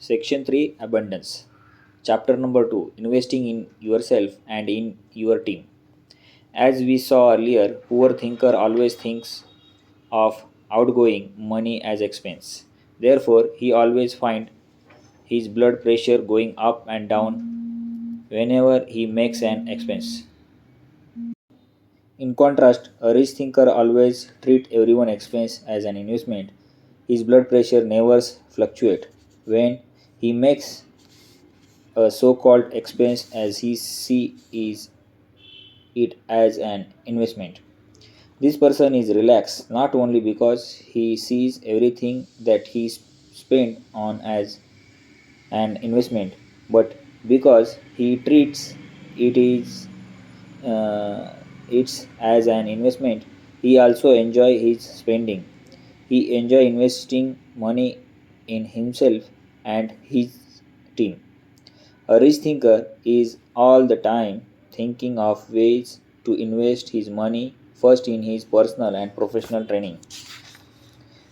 Section 3 Abundance. Chapter number 2 Investing in yourself and in your team. As we saw earlier, poor thinker always thinks of outgoing money as expense. Therefore, he always find his blood pressure going up and down whenever he makes an expense. In contrast, a rich thinker always treat everyone expense as an investment. His blood pressure never fluctuate. When he makes a so-called expense as he sees it as an investment. This person is relaxed not only because he sees everything that he spent on as an investment, but because he treats it is it's as an investment. He also enjoy his spending. He enjoy investing money in himself and his team. A rich thinker is all the time thinking of ways to invest his money first in his personal and professional training,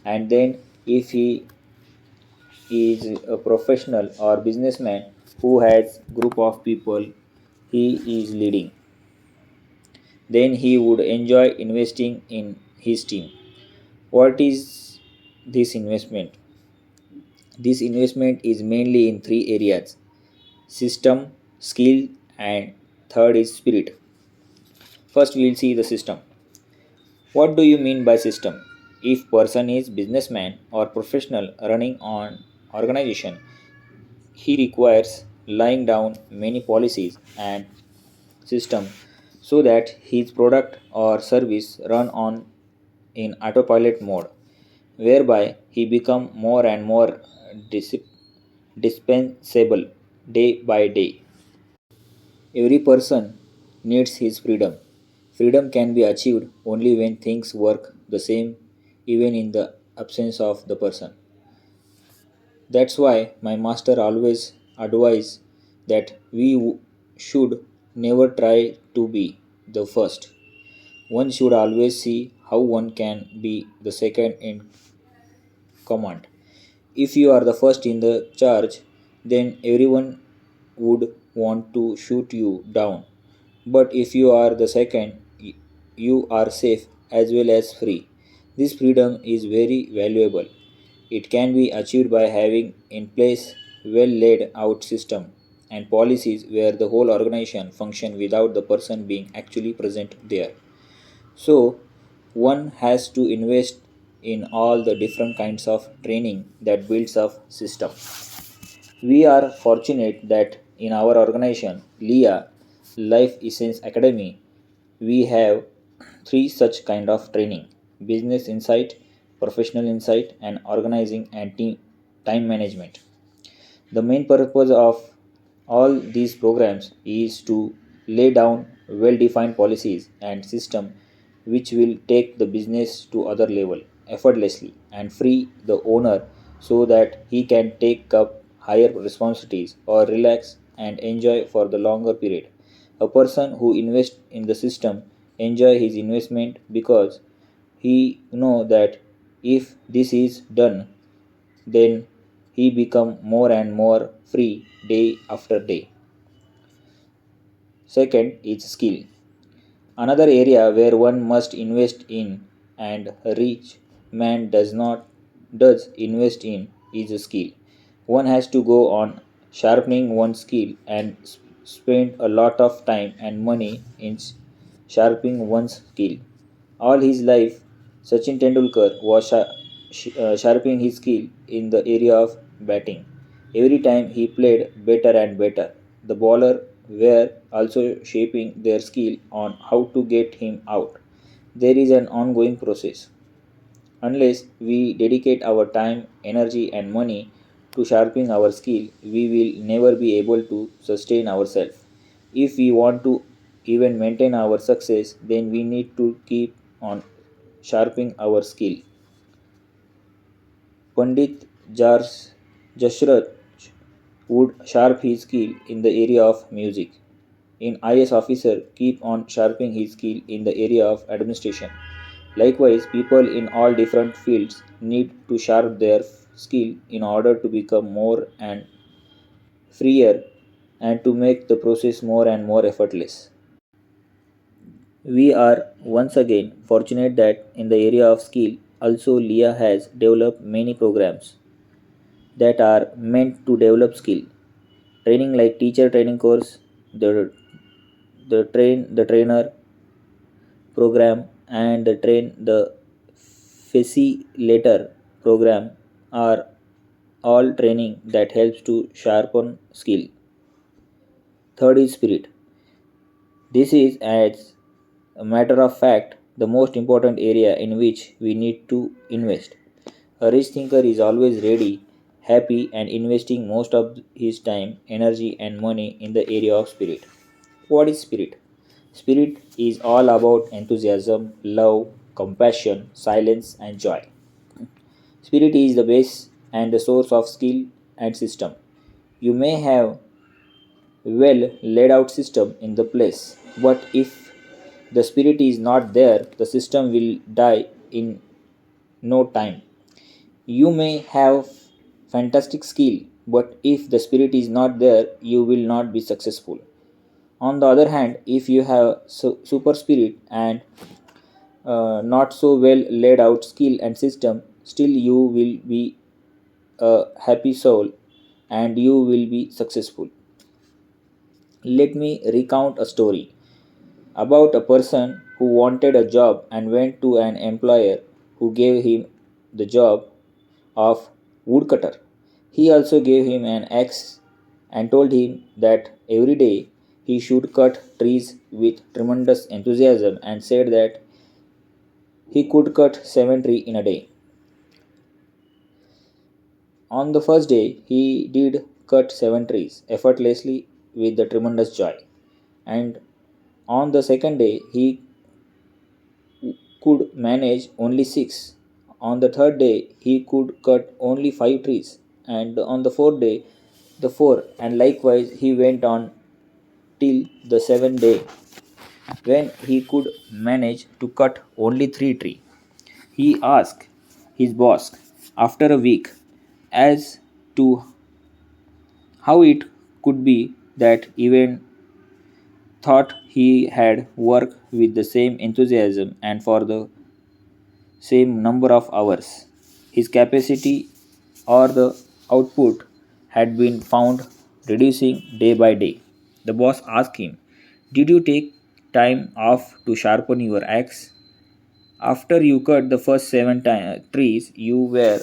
and then if he is a professional or businessman who has group of people he is leading, then he would enjoy investing in his team. What is this investment? This investment is mainly in three areas: system, skill, and third is spirit. First, we will see the system. What do you mean by system? If person is businessman or professional running an organization, he requires laying down many policies and system so that his product or service run on in autopilot mode, whereby he become more and more dispensable day by day. Every person needs his freedom. Freedom can be achieved only when things work the same, even in the absence of the person. That's why my master always advised that should never try to be the first. One should always see how one can be the second in command. If you are the first in the charge, then everyone would want to shoot you down. But if you are the second, you are safe as well as free. This freedom is very valuable. It can be achieved by having in place well laid out system and policies where the whole organization function without the person being actually present there. So one has to invest in all the different kinds of training that builds up system. We are fortunate that in our organization, LIA Life Essence Academy, we have three such kind of training: business insight, professional insight, and organizing and team time management. The main purpose of all these programs is to lay down well defined policies and system which will take the business to other level effortlessly and free the owner so that he can take up higher responsibilities or relax and enjoy for the longer period. A person who invests in the system enjoy his investment because he know that if this is done, then he become more and more free day after day. Second is skill. Another area where one must invest in and a rich man does invest in is a skill. One has to go on sharpening one's skill and spend a lot of time and money in sharpening one's skill. All his life, Sachin Tendulkar was sharpening his skill in the area of batting. Every time he played better and better. The bowler were also shaping their skill on how to get him out. There is an ongoing process. Unless we dedicate our time, energy, and money to sharpening our skill, we will never be able to sustain ourselves. If we want to even maintain our success, then we need to keep on sharpening our skill. Pandit Jashrath would sharp his skill in the area of music. An IS officer keep on sharpening his skill in the area of administration. Likewise, people in all different fields need to sharp their skill in order to become more and freer and to make the process more and more effortless. We are once again fortunate that in the area of skill, also Leah has developed many programs that are meant to develop skill. Training like teacher training course, the trainer program and the facilitator program are all training that helps to sharpen skill. Third is spirit. This is, as a matter of fact, the most important area in which we need to invest. A rich thinker is always ready, happy, and investing most of his time, energy, and money in the area of spirit. What is spirit? Spirit is all about enthusiasm, love, compassion, silence, and joy. Spirit is the base and the source of skill and system. You may have well laid out system in the place, but if the spirit is not there, the system will die in no time. You may have fantastic skill, but if the spirit is not there, you will not be successful. On the other hand, if you have super spirit and not so well laid out skill and system, still you will be a happy soul and you will be successful. Let me recount a story about a person who wanted a job and went to an employer who gave him the job of woodcutter. He also gave him an axe and told him that every day he should cut trees with tremendous enthusiasm and said that he could cut 7 trees in a day. On the first day, he did cut 7 trees effortlessly with the tremendous joy. And on the second day, he could manage only 6. On the third day, he could cut only 5 trees. And on the fourth day, the 4. And likewise, he went on till the seventh day when he could manage to cut only 3 trees. He asked his boss after a week as to how it could be that even thought he had worked with the same enthusiasm and for the same number of hours. His capacity or the output had been found reducing day by day. The boss asked him, "Did you take time off to sharpen your axe? After you cut the first trees, you were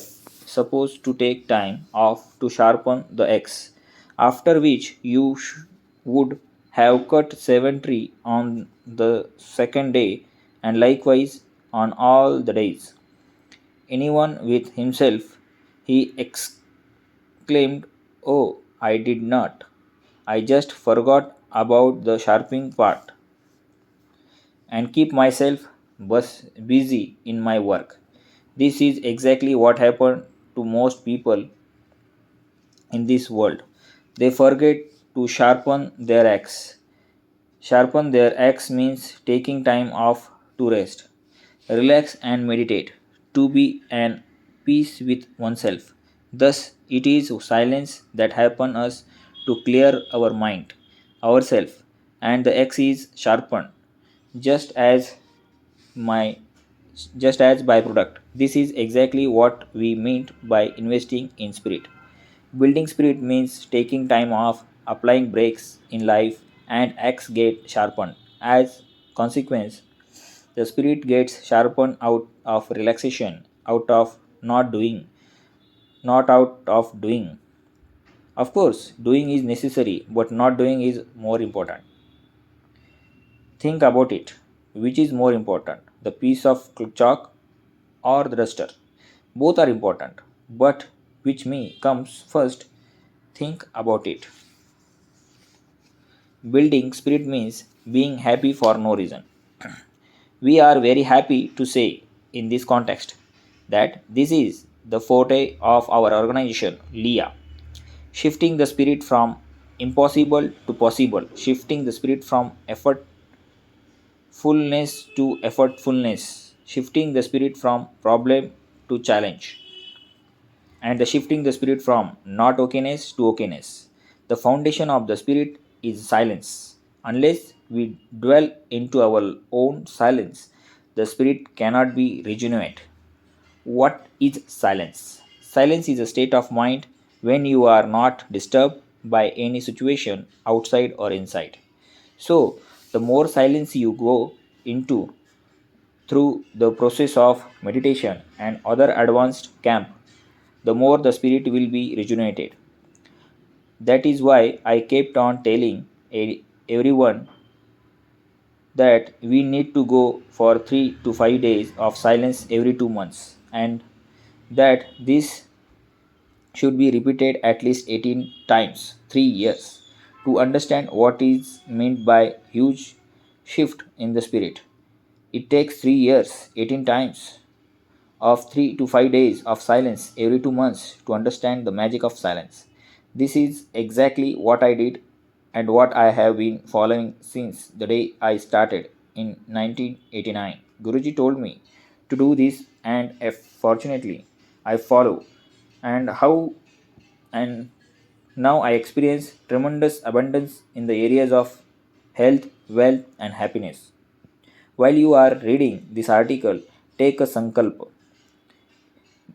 supposed to take time off to sharpen the axe, after which you would have cut 7 trees on the second day and likewise on all the days." Anyone with himself, he exclaimed, "Oh, I did not. I just forgot about the sharpening part and keep myself busy in my work." This is exactly what happened to most people in this world. They forget to sharpen their axe. Sharpen their axe means taking time off to rest, relax, and meditate, to be at peace with oneself. Thus, it is silence that happens us to clear our mind, ourself, and the axe is sharpened, just as my just as byproduct. This is exactly what we meant by investing in spirit. Building spirit means taking time off, applying breaks in life, and axe get sharpened. As consequence, the spirit gets sharpened out of relaxation, out of not doing, not out of doing. Of course, doing is necessary, but not doing is more important. Think about it. Which is more important, the piece of chalk or the duster? Both are important, but which me comes first? Think about it. Building spirit means being happy for no reason. We are very happy to say in this context that this is the forte of our organization, LIA, shifting the spirit from impossible to possible, shifting the spirit from effortfulness to effortfulness, shifting the spirit from problem to challenge, and the shifting the spirit from not okayness to okayness. The foundation of the spirit is silence. Unless we dwell into our own silence, the spirit cannot be regenerate. What is silence? Silence is a state of mind when you are not disturbed by any situation outside or inside. So, the more silence you go into through the process of meditation and other advanced camp, the more the spirit will be rejuvenated. That is why I kept on telling everyone that we need to go for 3 to 5 days of silence every 2 months, and that this should be repeated at least 18 times 3 years to understand what is meant by huge shift in the spirit. It takes 3 years 18 times of 3 to 5 days of silence every 2 months to understand the magic of silence. This is exactly what I did and what I have been following since the day I started in 1989. Guruji told me to do this, and fortunately I follow, and and now I experience tremendous abundance in the areas of health, wealth and happiness. While you are reading this article, take a sankalpa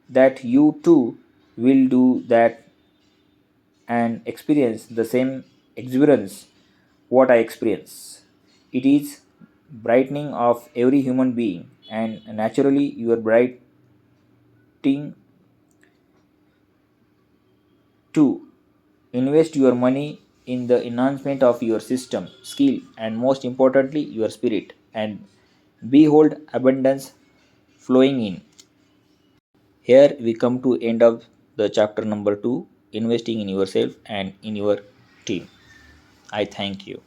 that you too will do that and experience the same exuberance what I experience. It is brightening of every human being, and naturally you are brightening too. Invest your money in the enhancement of your system, skill, and most importantly your spirit, and behold abundance flowing in. Here we come to end of the chapter number 2, investing in yourself and in your team. I thank you.